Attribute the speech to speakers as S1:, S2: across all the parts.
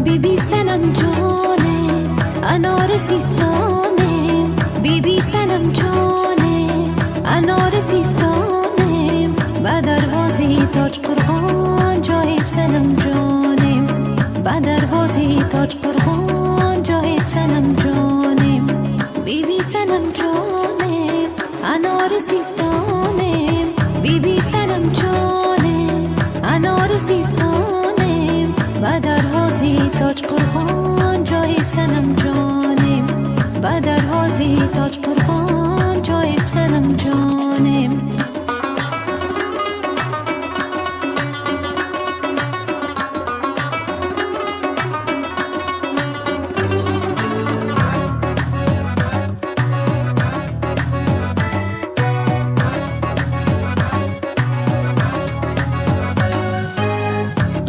S1: بیبی سنم جانه انار سیستانه، بیبی سنم جانه انار سیستانه، با دروازه تاج قرخان جای سنم جانه، با دروازه تاج قرخان جای سنم جانه، بیبی سنم جانه انار سیستانه، بیبی سنم جانه انار سیستانه، با دروازه تاج قرخان جای سنم جانه، با دروازه تاج قرخان جای سنم جانه.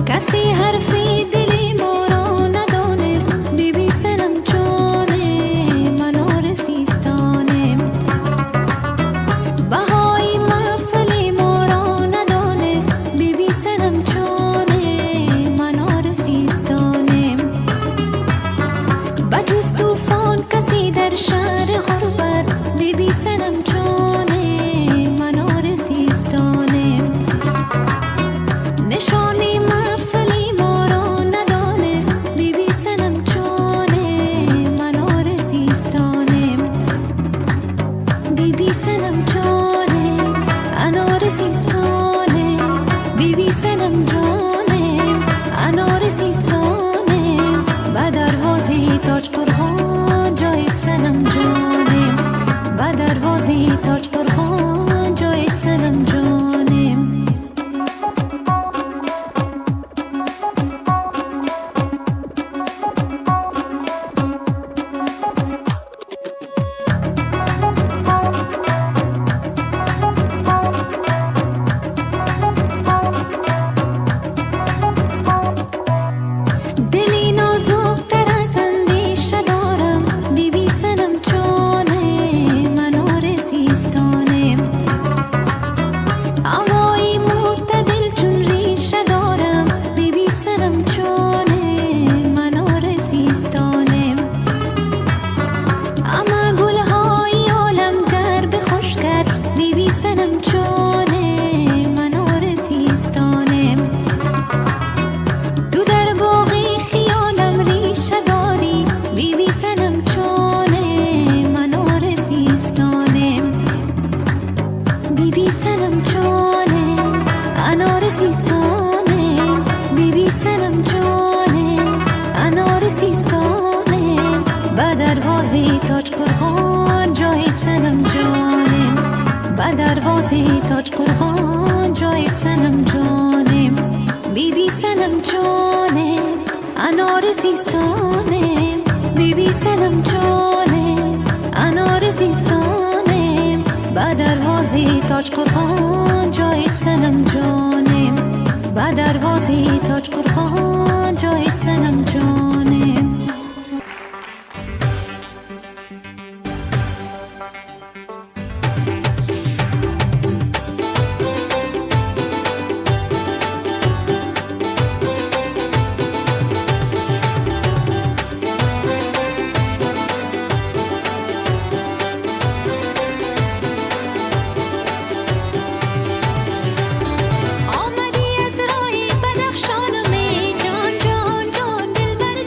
S1: کسی حرفی دلی ما را ندانست، بیبی سنم جانه منار سیستانه، بهای محفل ما را ندانست، بیبی سنم جانه منار سیستانه، بجز توفان کسی در شهر غربت، بیبی سنم جانه منار سیستانه، نشانی محفلی ما را ندانست، بیبی سنم جانه منار سیستانه، بیبی سنم جانه انار سیستانه، بیبی سنم جانه انار سیستانه، با دروازه تاج قرخان جای سنم جانه، با دروازه تاج قرخان جای سنم جانه. دلی نازک تر از اندیشه دارم، بیبی سنم جانه منار سیستانه، هوایی معتدل چون ریشه دارم، بیبی سنم جانه منار سیستانه، اما گلهای عالم گر به خوش کرد، بیبی سنم جانه منار سیستانه، تو در باغ خیالم ریشه داری، بیبی سنم جانه منار سیستانه، بیبی سنم جانه انار سیستانه، بیبی سنم جانه انار سیستانه، با دروازه تاج قرخان جای سنم جانه، با دروازه تاج قرخان جای سنم جانه، بیبی سنم جانه انار سیستانه، بیبی سنم جانه انار سیستانه، با دروازه تاج قرخان جای سنم جانه، با دروازه تاج قرخان جای سنم جانه. آمدی از راه بدخشانم، جان جان جان دلبر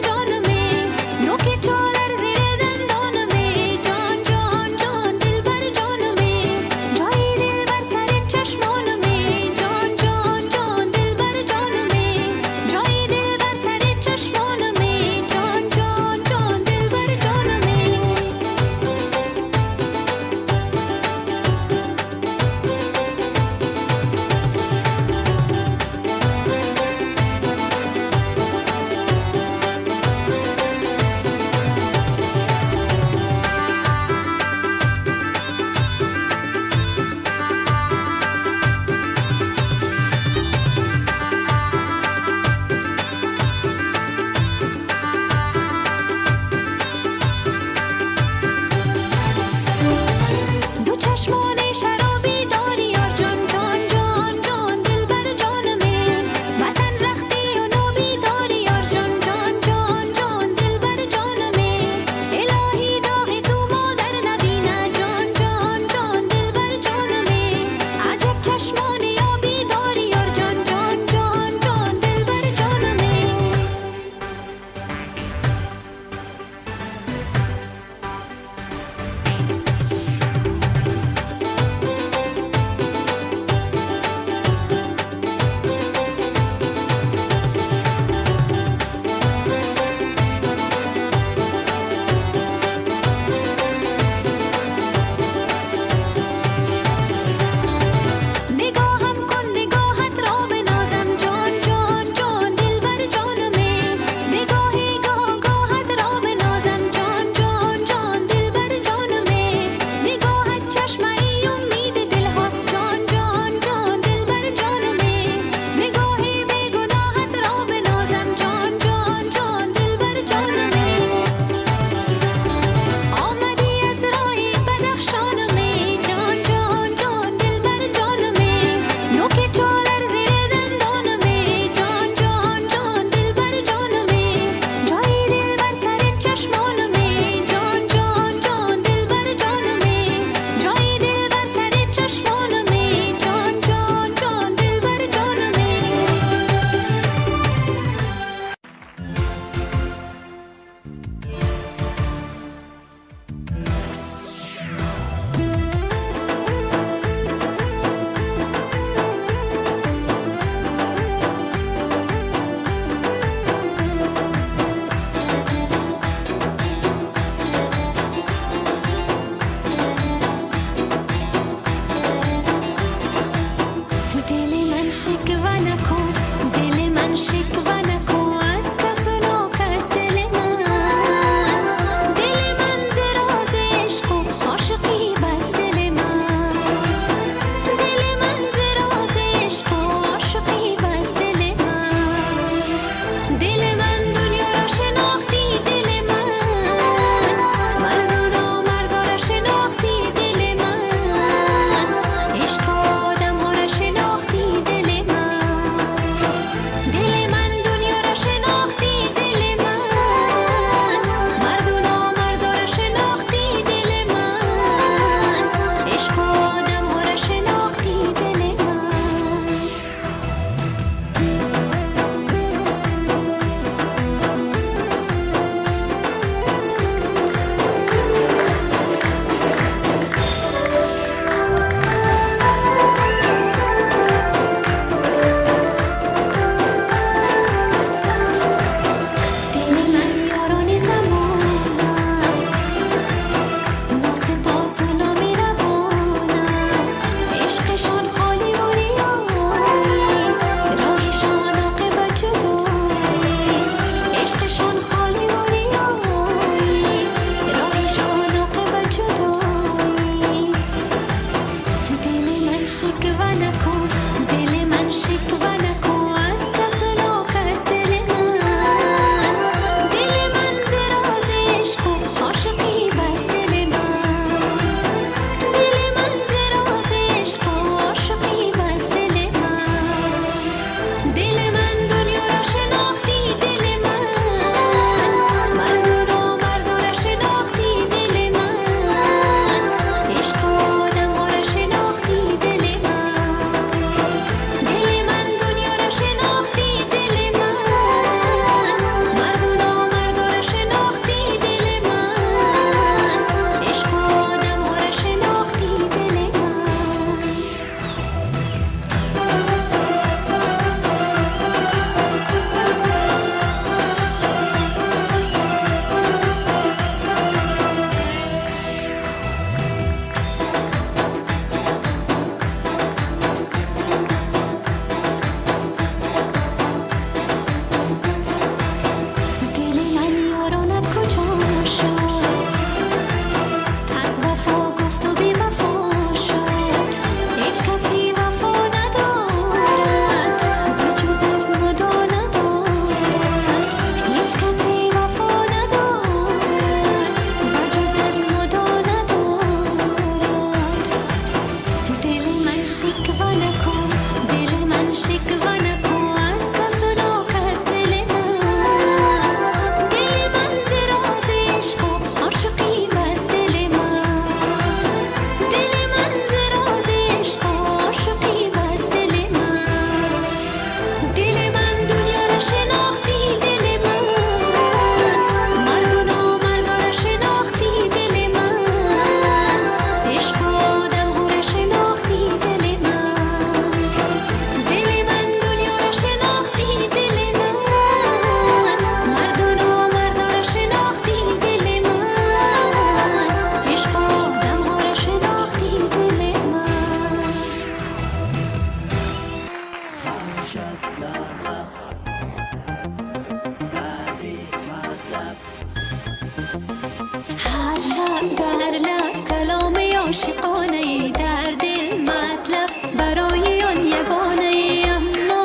S1: هر شب در لب کلام عاشقانه در دل مطلب برای آن یگانه، اما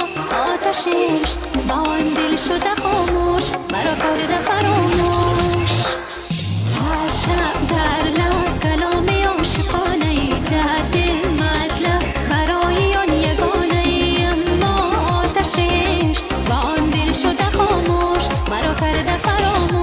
S1: آتش عشق با آن دل شده خاموش، مرا کرده فراموش. هر شب در لب کلام عاشقانه در دل مطلب برای آن یگانه، اما آتش عشق با آن دل شده خاموش، مرا کرده فراموش.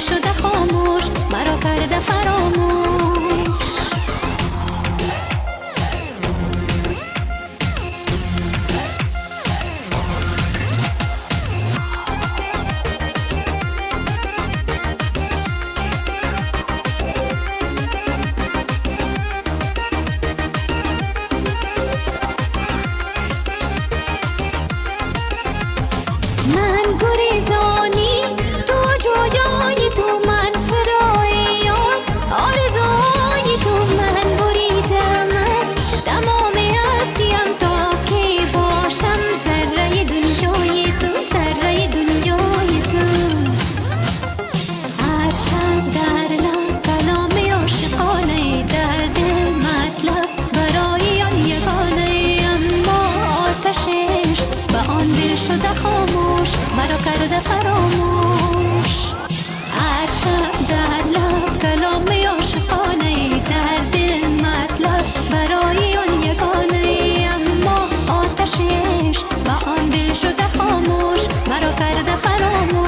S1: شده خاموش، مرا کرده فراموش. من گریزانی تو جویای تو، من فدای آرزوهای تو، من بریدم از تمام هستیم تا که باشم ذره دنیای تو، ذره دنیای تو. هر شب در لب کلام عاشقانه در دل مطلب برای آن یگانه، اما آتش عشق به آن دل شده خاموش، مرا کرده فراموش. هر شب در لب کلام عاشقانه در دل مطلب برای آن یگانه، اما آتش عشق به آن دل شده خاموش، مرا کرده فراموش.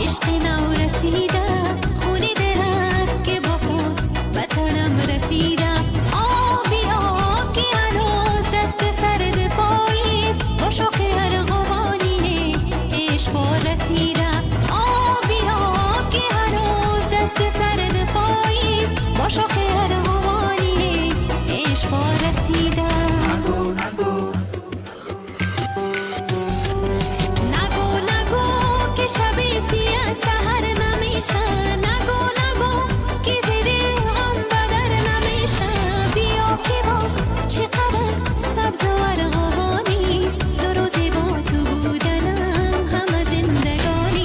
S1: عشق نو رسیده خونی دل است که باساز به تنم رسیده بیا که هنوز دست سرد پاییست با شاخ ارغوانی عشق رسیده بیا که هنوز دست سرد پاییست با شاخ ارغوانی عشق رسیده نگو که شب سیاه سحر نمیشه نگو که زیر غم بدر نمیشه بیا که باغ چقدر سبز و ارغوانیست دو روزی با تو بودنم همه زندگانی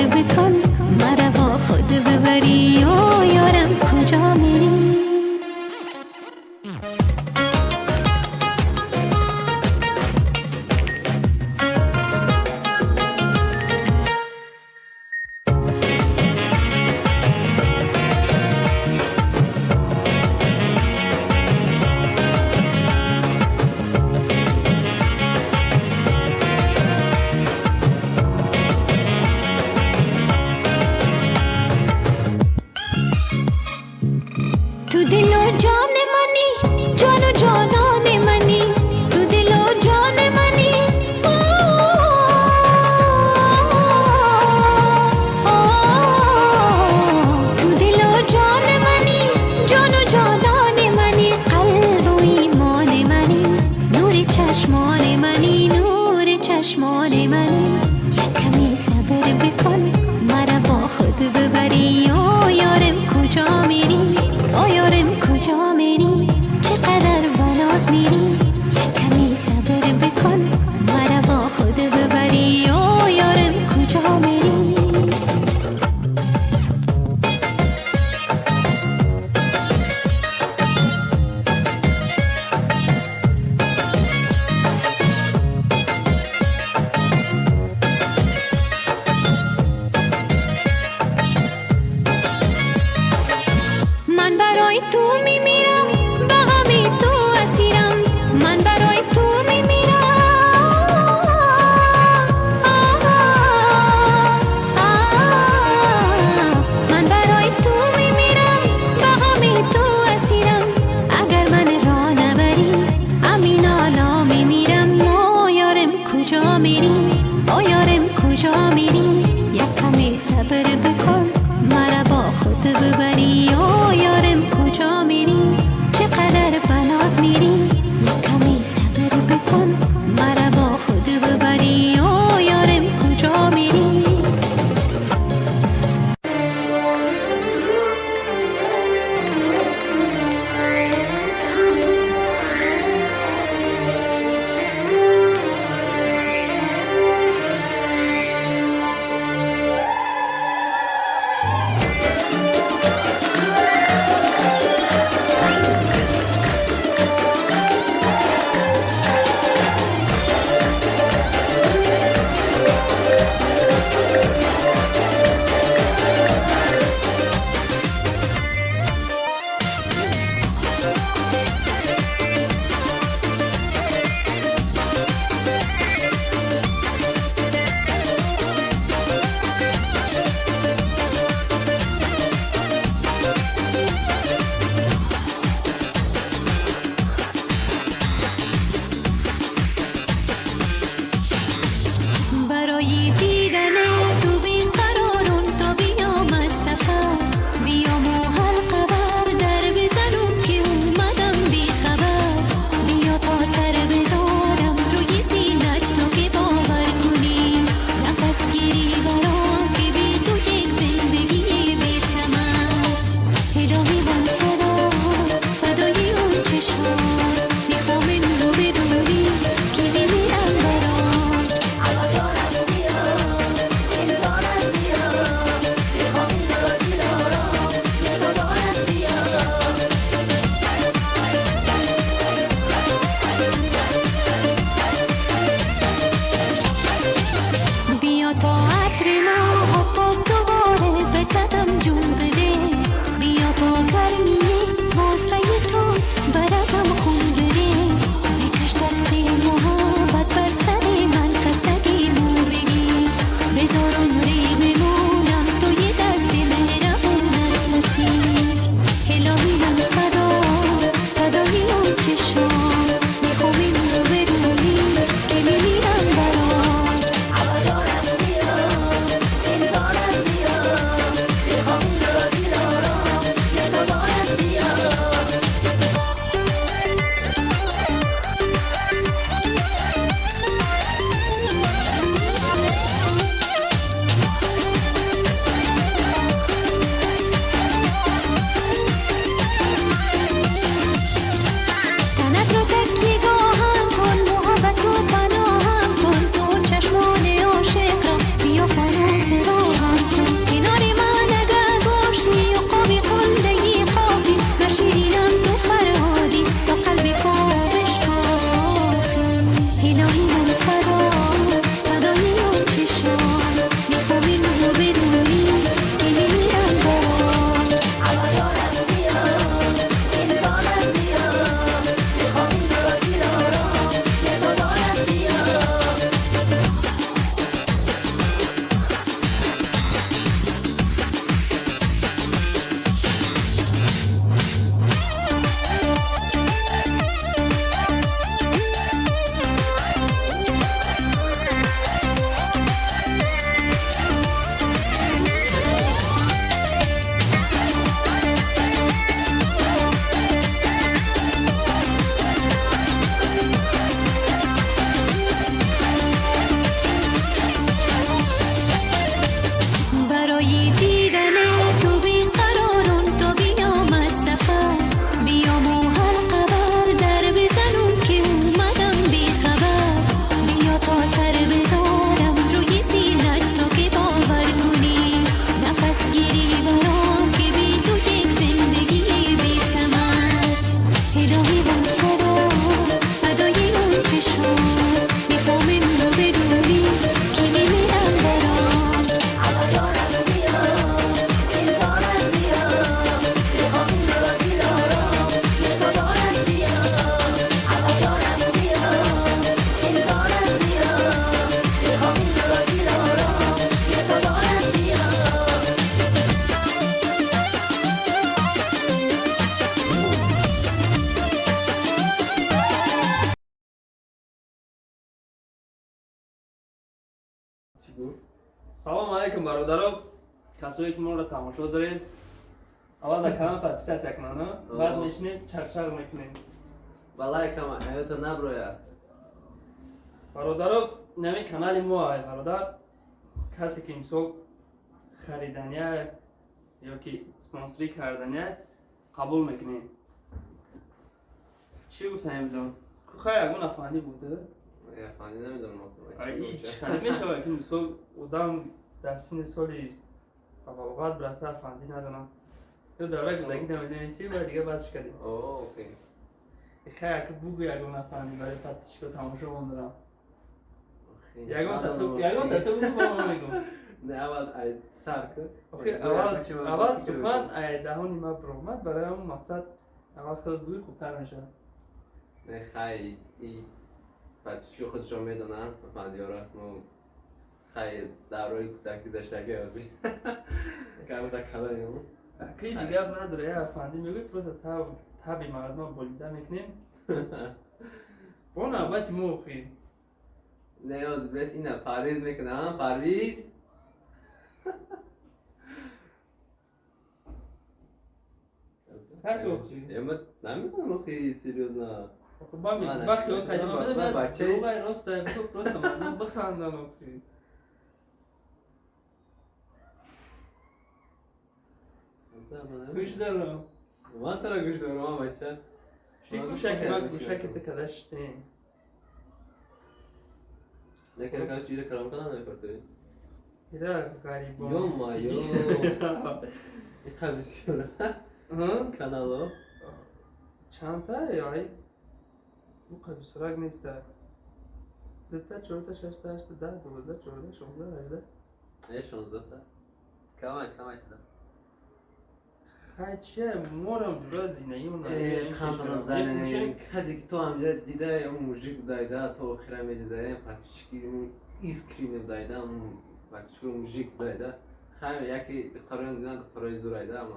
S1: بکن مرا با خود ببری و یارم کجا میری. تو دل و جان منی جان و جانان منی تو دل و جان منی تو دل و جان منی جان و جانان منی قلب و ایمان منی نور چشمان منی نور چشمان منی یک کمی صبر بکن مرا با خود ببری و یارم کجا میری او یارم کجا میری چقدر بناز میری یک کمی صبر بکن مرا با خود ببری او یارم کجا میری. من برای تو میمیرم به غم تو اسیرم من برای تو میمیرم من برای تو میمیرم به غم تو اسیرم اگر من را نبری امین آلا میمیرم او یارم کجا میری او یارم کجا میری یک کمی صبر بکن مرا با خود ببری او یارم کجا میری چقدر بناز میری یک کمی صبر بکن مرا با خود ببری او یارم کجا میری.
S2: سلام علیکم برادران، کسایی که ما رو تماشا دارید. اول در کلام فتیس یک کنن بعد میشنیم چرچر میکنیم.
S3: والله کما ایوتا نبرویا
S2: برادران نمی کانال ما های برادر، کسی که امسال خریدنیه یا که سپانسری کردنیه قبول میکنیم. چی گفتم بدون؟ که اگون افغانی بوده؟
S3: افغانی نمیدونم
S2: ای چخلی میشه که امسال ادام در سن سالی بعد برسه افغانی ندارم. یا دوره کودکی نمیدونستی و دیگه بس کردیم.
S3: اوکی.
S2: خیلی که بوگی اگه نفهمی برای فتیش که تماشا بندرم.
S3: یگان
S2: تاتو بگو با ما میگم.
S3: نه اول ای سر کرد.
S2: اول سخن ای دهانی ما برآمد برای اون مقصد اول خود بوی خوبتر میشه.
S3: نه خیلی ای فتیش که خودشون میدونن فندیارا مو خیلی دورای کودکی گذشتگی ازی. کارو تا کلایمو.
S2: کی جیگر نداره یا افندی میگه پروسه تابی مردم بولیده میکنیم. اون نوبتی موقعی.
S3: نیاز بس اینا پرویز میکنم پرویز.
S2: سر گفتی؟
S3: امت نمیکنم خیلی سریوز نه.
S2: خب با می وقتی اون کلمه بده بعد تو باید راست تو پروسه مردم بخندن اوکی. گوش دارم.
S3: من ترا گوش دارم بچه.
S2: چی گوشک تکلشتین.
S3: نه که رکات چیره کلام کنن نمی‌کرده.
S2: ایرا غریبا.
S3: یو ما یو. خبیسیونه. کانالو.
S2: چند تا یای؟ او خبیسرگ نیست. دتا 4 تا 6 تا 8 تا 10 12 14 16 17.
S3: ای 16 تا. کامای تا.
S2: خیلی چیه مورم جورا زینه‌ای اون
S3: خاندانم زنه کسی که تو هم دیده اون موزیک دایده تو خیره میدیده پاتیشکی اون ایسکرین دایده اون پاتیشکی موزیک دایده خیلی یکی دختران دیدن دخترای زورایده اما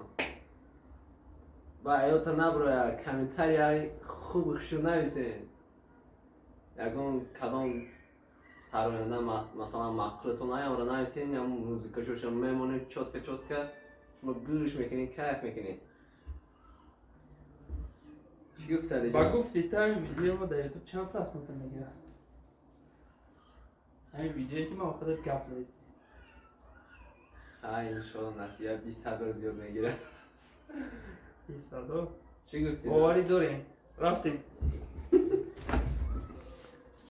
S3: با ایوتا نبرویا کمیتری خوب خشو نویسین یکون کدام سرونده مثلا مقرتون هایم رو نویسین یا موزیکشوشم میمونه چوتکه شما گوش میکنی کیف میکنی چی گفتی
S2: با گفتی تا این ویدیو ما در یوتیوب چند تا اسمت میگیره همین ویدیویی که ما خودت گپ زدیم
S3: خیلی انشالله نصیحه 20,000 زیاد میگیره
S2: 20,000
S3: چی گفتی؟
S2: باوری داریم رفتیم